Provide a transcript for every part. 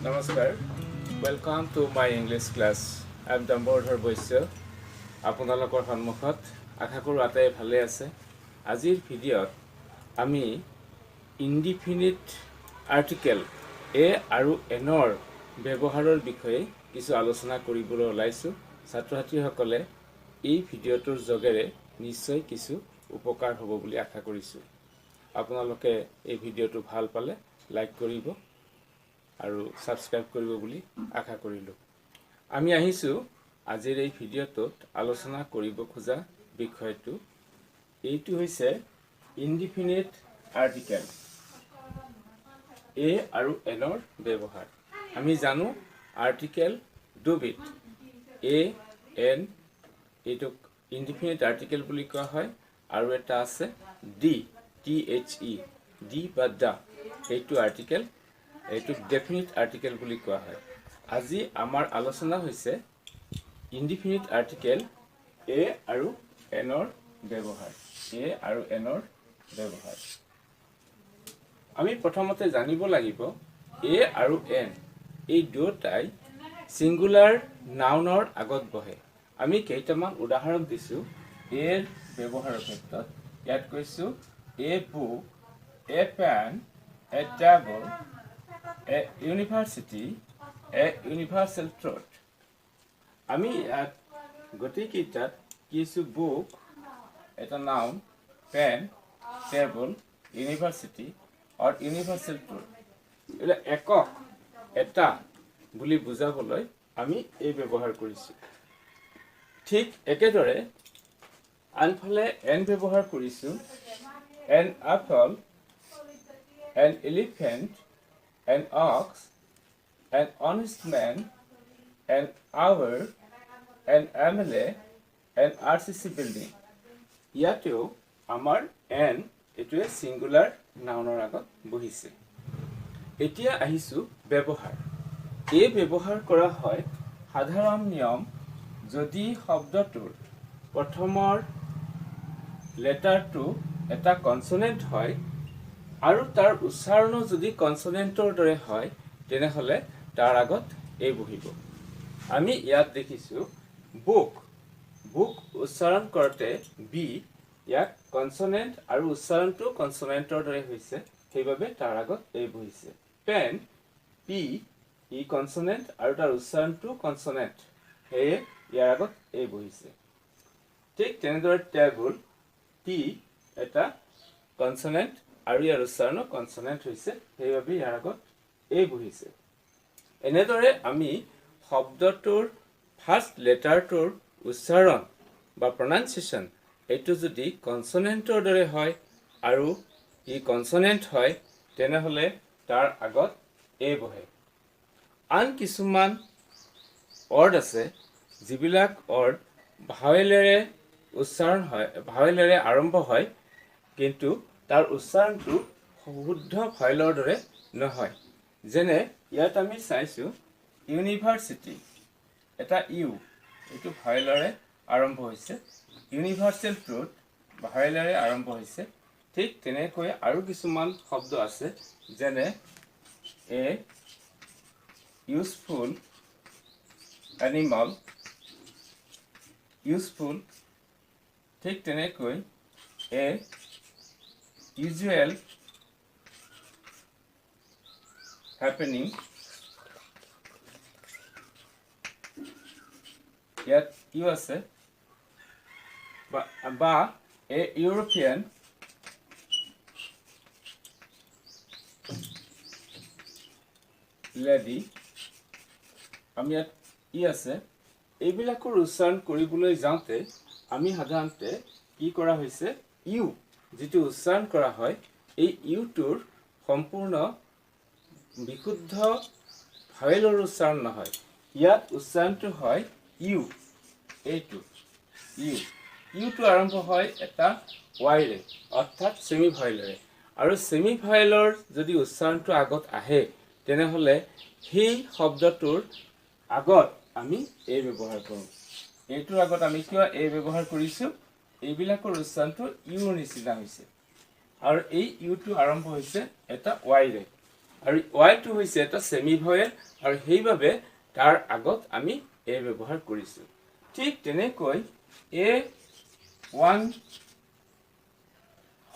Namaskar. Welcome to my English class. I am Dambarudhar Baishya. আপোনালোকৰ সন্মুখত আশা কৰোঁ আটাই ভালে আছে। আজিৰ ভিডিঅ'ত আমি ইনডিফিনিট আৰ্টিকেল এ আৰু এনৰ ব্যৱহাৰৰ বিষয়ে কিছু আলোচনা কৰিবলৈ ওলাইছোঁ। ছাত্ৰ-ছাত্ৰীসকলে এই ভিডিঅ'টোৰ যোগেৰে নিশ্চয় কিছু উপকাৰ হ'ব বুলি আশা কৰিছোঁ। আপোনালোকে এই ভিডিঅ'টো ভাল পালে লাইক কৰিব আৰু সাবস্ক্ৰাইব কৰিব বুলি আশা কৰিলোঁ। আমি আহিছোঁ আজিৰ এই ভিডিঅ'টোত আলোচনা কৰিব খোজা বিষয়টো এইটো হৈছে ইনডিফিনিট আৰ্টিকেল এ আৰু এনৰ ব্যৱহাৰ। আমি জানো আৰ্টিকেল দুবিধ এ এন এইটো ইনডিফিনিট আৰ্টিকেল বুলি কোৱা হয় আৰু এটা আছে ডি THE ডি বা দা এইটো আৰ্টিকেল এইটো ডেফিনিট আৰ্টিকেল বুলি কোৱা হয়। আজি আমাৰ আলোচনা হৈছে ইনডিফিনিট আৰ্টিকেল এ আৰু এনৰ ব্যৱহাৰ। এ আৰু এনৰ ব্যৱহাৰ আমি প্ৰথমতে জানিব লাগিব এ আৰু এন এই দুটাই সিঙ্গুলাৰ নাউনৰ আগত বহে। আমি কেইটামান উদাহৰণ দিছো এৰ ব্যৱহাৰৰ ক্ষেত্ৰত। ইয়াত কৈছো a book, a pen, a table, a university, a universal truth. আমি গোটেই কেইটাত কিছু বুক এটা নাউন, পেন, টেবল, ইউনিভাৰ্চিটি আৰু ইউনিভাৰ্সেল ট্ৰুথ এটা একক এটা বুলি বুজাবলৈ আমি এই ব্যৱহাৰ কৰিছো। ঠিক একেদৰে আনফালে এন ব্যৱহাৰ কৰিছো an apple, an elephant, an ox, an honest man, an hour, an MLA, an RCC building. ইয়াতেও আমাৰ এন এটোৱে সিঙ্গুলাৰ নাউনৰ আগত বহিছে। এতিয়া আহিছো ব্যৱহাৰ। এই ব্যৱহাৰ কৰা হয় সাধাৰণ নিয়ম যদি শব্দটোৰ প্ৰথমৰ লেটাৰটো এটা কনসোনেন্ট হয় আৰু তাৰ উচ্চাৰণো যদি কনসোনেন্টৰ দৰে হয় তেনেহলে তাৰ আগত এ বহিব। আমি ইয়াত দেখিছো বুক বুক উচ্চাৰণ কৰতে বি ইয়াক কনসোনেন্ট আৰু উচ্চাৰণটো কনসোনেন্টৰ দৰে হৈছে সেইভাবে তাৰ আগত এ বহিছে। পেন পি ই কনসোনেন্ট আৰু তাৰ উচ্চাৰণটো কনসোনেন্ট হে ইয়াৰ আগত এ বহিছে। ঠিক তেনেদৰে টেবল টি এটা কনসোনেন্ট আৰু ইয়াৰ উচ্চাৰণ কনসোনেন্ট হৈছে সেইভাবে ইয়াৰ আগত এ বহিছে। এনেদৰে আমি শব্দটোৰ ফাৰ্স্ট লেটাৰটোৰ উচ্চাৰণ বা প্ৰনাউন্সিয়েশন এইটো যদি কনসোনেন্টৰ দৰে হয় আৰু ই কনসোনেন্ট হয় তেনেহলে তাৰ আগত এ বহে। আন কিছুমান ৱৰ্ড আছে যিবিলাক ৱৰ্ড ভাৱেলেৰে উচ্চাৰণ হয় ভাৱেলেৰে আৰম্ভ হয় কিন্তু তাৰ উচ্চাৰণটো শুদ্ধ ভাৱেলৰ দৰে নহয়। যেনে ইয়াত আমি চাইছো ইউনিভাৰ্সিটি এটা ইউ এইটো ভাৱেলেৰে আৰম্ভ হৈছে, ইউনিভাৰ্সেল ট্ৰুথ ভাৱেলেৰে আৰম্ভ হৈছে। ঠিক তেনেকৈ আৰু কিছুমান শব্দ আছে যেনে এ ইউজফুল এনিমেল ইউজফুল ঠিক তেনেকৈ এ usual happening ইয়াত ইউ আছে বা এ ইউৰোপিয়ান লেডি আমি ইয়াত ই আছে। এইবিলাকৰ উচ্চাৰণ কৰিবলৈ যাওঁতে আমি সাধাৰণতে কি কৰা হৈছে ইউ যেটো উচ্চাৰণ কৰা হয় এই ইউটোৰ সম্পূৰ্ণ বিশুদ্ধ ভাৱেলৰ উচ্চাৰণ নহয়। ইয়াত উচ্চাৰণটো হয় ইউ এইটো ইউ ইউটো আৰম্ভ হয় এটা ওয়াইৰে অৰ্থাৎ সেমি ভাৱেলেৰে আৰু সেমি ভাৱেলৰ যদি উচ্চাৰণটো আগত আহে তেনেহলে সেই শব্দটোৰ আগত আমি এ ব্যৱহাৰ কৰোঁ। এইটোৰ আগত আমি কিয় এ ব্যৱহাৰ কৰিছো এইবিলাকৰ উচ্চাৰণটো ইউৰ নিচিনা হৈছে আৰু এই ইউটো আৰম্ভ হৈছে এটা ওয়াইৰে আৰু ৱাইটো হৈছে এটা সেমি ভয়েল আৰু সেইভাবে তাৰ আগত আমি এ ব্যৱহাৰ কৰিছো ঠিক তেনেকৈ এ ওৱান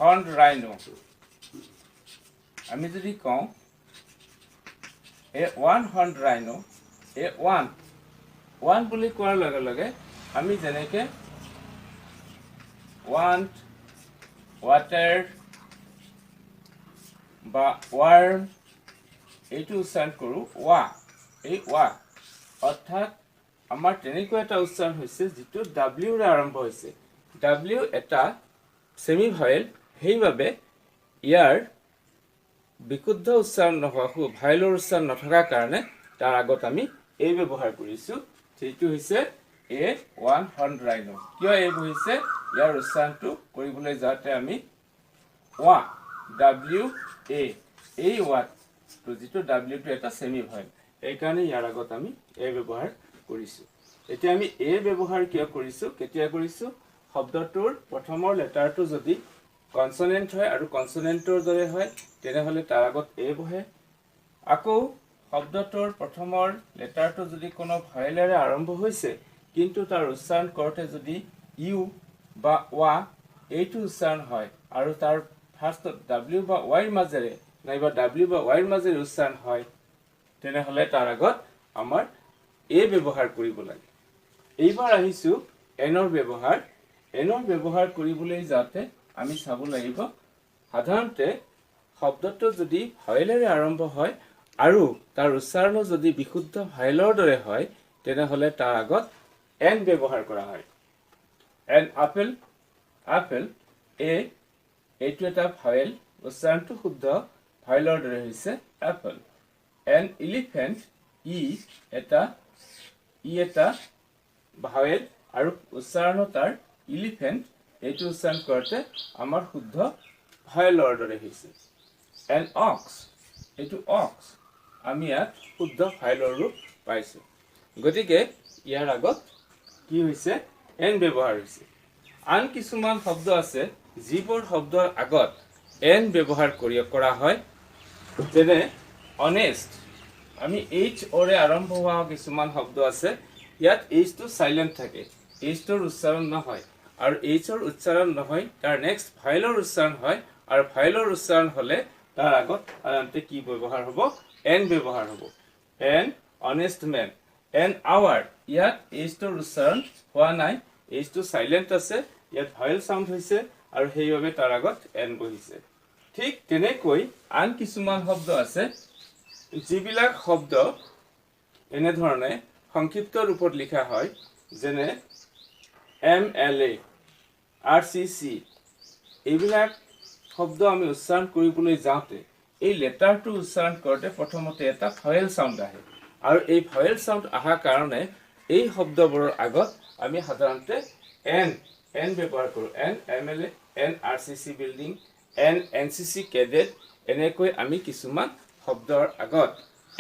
হৰ্ন ৰাইনো আমি যদি কওঁ এ ওৱান হৰ্ন ৰাইনো এ ওৱান বুলি কোৱাৰ লগে লগে আমি যেনেকে want water বা warm এইটো উচ্চাৰণ কৰো ওয়া এই ওয়া অৰ্থাৎ আমাৰ তেনেকৈ এটা উচ্চাৰণ হৈছে যেটো w ৰে আৰম্ভ হৈছে w এটা সেমি ভয়েল সেইভাবে ইয়াৰ বিশুদ্ধ উচ্চাৰণ নোহোৱা ভয়েলৰ উচ্চাৰণ নথকাৰ কাৰণে তাৰ আগত আমি এ ব্যৱহাৰ কৰিছো যেটো হৈছে এ ওৱান হৰ্ন ৰাইনো কিয় এ বহিছে ইয়াৰ উচ্চাৰণটো কৰিবলৈ যাতে আমি ওয়া w a এই ওয়াট তো যেটো w টো এটা সেমি ভয়েল এই কাৰণে ইয়াৰ আগত আমি এ ব্যৱহাৰ কৰিছো এতিয়া আমি এ ব্যৱহাৰ কিয় কৰিছো কেতিয়া কৰিছো শব্দটোৰ প্ৰথমৰ লেটাৰটো যদি কনসনেন্ট হয় আৰু কনসনেন্টৰ দৰে হয় তেনেহলে তাৰ আগত এ বহে আকৌ শব্দটোৰ প্ৰথমৰ লেটাৰটো যদি কোনো ভয়েলেৰে আৰম্ভ হৈছে কিন্তু তাৰ উচ্চাৰণ কৰোতে যদি ইউ বা ওয়া এইটো উচ্চাৰণ হয় আৰু তাৰ ফাৰ্স্টত w বা y ৰ মাজেৰে নাইবা w বা y ৰ মাজেৰে উচ্চাৰণ হয় তেনেহলে তাৰ আগত আমাৰ এ ব্যৱহাৰ কৰিব লাগে এইবাৰ আহিছো এনৰ ব্যৱহাৰ কৰিবলৈ যাতে আমি চাব লাগিব সাধাৰণতে শব্দটো যদি ভয়েলেৰে আৰম্ভ হয় আৰু তাৰ উচ্চাৰণ যদি বিশুদ্ধ ভয়েলৰ দৰে হয় তেনেহলে তাৰ আগত এন ব্যৱহাৰ কৰা হয় এন আপেল এ এইটো এটা ভয়েল উচ্চাৰণটো শুদ্ধ ভয়েলৰ দৰে হৈছে এপল এন এলিফেন্ট ই এটা ভয়েল আৰু উচ্চাৰণ তাৰ এলিফেন্ট এইটো উচ্চাৰণ কৰতে আমাৰ শুদ্ধ ভয়েলৰ দৰে হৈছে এন অক্স এইটো অক্স আমি ইয়াত শুদ্ধ ভয়েলৰ ৰূপ পাইছো গতিকে ইয়াৰ আগত কি হৈছে এন ব্যৱহাৰ হৈছে আন কিছুমান শব্দ আছে যিবোৰ শব্দৰ আগত এন ব্যৱহাৰ কৰা হয় যেনে অনেষ্ট আমি এইচ ওৰে আৰম্ভ হোৱা কিছুমান শব্দ আছে ইয়াত এইচ টো সাইলেন্ট থাকে এইচ টোৰ উচ্চাৰণ নহয় আৰু এইচ ৰ উচ্চাৰণ নহয় তাৰ নেক্সট ভয়েলৰ উচ্চাৰণ হয় আৰু ভয়েলৰ উচ্চাৰণ হলে তাৰ আগত সাধাৰণতে কি ব্যৱহাৰ হ'ব এন ব্যৱহাৰ হ'ব an honest man an hour ইয়াত এইচ টোৰ উচ্চাৰণ হোৱা নাই এইচ টো সাইলেন্ট আছে ইয়াত ভয়েল সাউন্ড হৈছে আৰু সেইভাবে তাৰ আগত এন বহিছে ঠিক তেনেকৈ আন কিছুমান শব্দ আছে যিবিলাক শব্দ এনে ধৰণে সংক্ষিপ্ত ৰূপত লিখা হয় যেনে MLA RCC এইবিলাক শব্দ আমি উচ্চাৰণ কৰিবলৈ যাওঁতে এই লেটাৰটো উচ্চাৰণ কৰোতে প্ৰথমতে এটা ভয়েল সাউন্ড আহে আৰু এই ভয়েল সাউন্ড আহাৰ কাৰণে এই শব্দবোৰৰ আগত আমি সাধাৰণতে এন ব্যৱহাৰ কৰো N MLA N RCC building N NCC cadet এনেকৈ আমি কিছুমান শব্দৰ আগত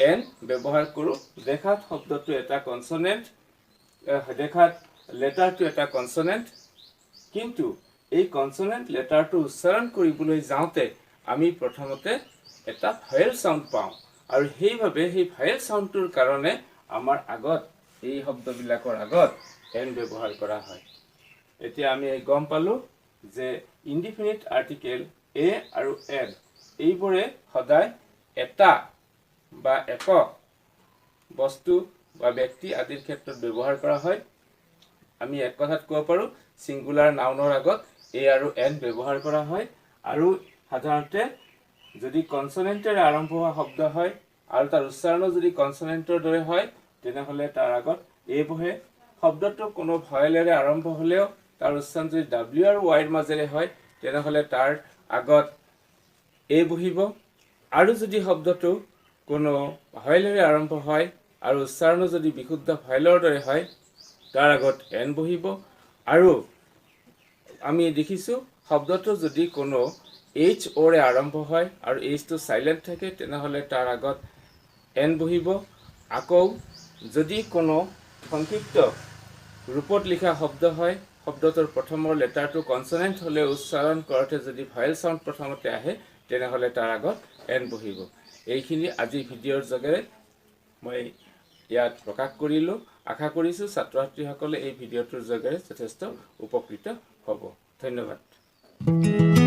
এন ব্যৱহাৰ কৰো দেখাত শব্দটো এটা কনসনেন্ট দেখাত লেটাৰটো এটা কনসনেন্ট কিন্তু এই কনসনেন্ট লেটাৰটো উচ্চাৰণ কৰিবলৈ যাওঁতে আমি প্ৰথমতে এটা ভয়েল সাউন্ড পাওঁ আৰু সেইভাবে সেই ভয়েল সাউন্ডটোৰ কাৰণে আমাৰ আগত এই শব্দবিলাকৰ আগত এন ব্যৱহাৰ কৰা হয় এতিয়া আমি গম পালো যে ইনডিফিনিট আৰ্টিকেল এ আৰু এন এইবোৰে সদায় এটা বা একক বস্তু বা ব্যক্তি আদিৰ ক্ষেত্ৰত ব্যৱহাৰ কৰা হয় আমি এক কথাত ক'ব পাৰো সিঙ্গুলাৰ নাউনৰ আগত এ আৰু এন ব্যৱহাৰ কৰা হয় আৰু সাধাৰণতে যদি কনসনেন্টেৰে আৰম্ভ হোৱা শব্দ হয় আৰু তাৰ উচ্চাৰণ যদি কনসনেন্টৰ দৰে হয় তেনেহলে তাৰ আগত এ বহে শব্দটো কোনো ভয়েলেৰে আৰম্ভ হলেও তাৰ উচ্চাৰণ যদি w আৰু y ৰ মাজেৰে হয় তেনেহলে তাৰ আগত এ বহিব আৰু যদি শব্দটো কোনো ভয়েলেৰে আৰম্ভ হয় আৰু উচ্চাৰণ যদি বিশুদ্ধ ভয়েলৰ দৰে হয় তাৰ আগত এন বহিব আৰু আমি দেখিছো শব্দটো যদি কোনো এইচ ওৰে আৰম্ভ হয় আৰু এইচ টো সাইলেন্ট থাকে তেনেহলে তাৰ আগত এন বহিব আকৌ যদি কোনো সংক্ষিপ্ত ৰূপত লিখা শব্দ হয় শব্দটোৰ প্ৰথমৰ লেটাৰটো কনসনেন্ট হলে উচ্চাৰণ কৰোতে যদি ভয়েল সাউন্ড প্ৰথমতে আহে তেনেহলে তাৰ আগত এন বহিব এইখিনি আজি ভিডিঅ'ৰ যোগেৰে মই ইয়াত প্ৰকাশ কৰিলোঁ। আশা কৰিছোঁ ছাত্ৰ ছাত্ৰীসকলে এই ভিডিঅ'টোৰ যোগেৰে যথেষ্ট উপকৃত হ'ব। ধন্যবাদ।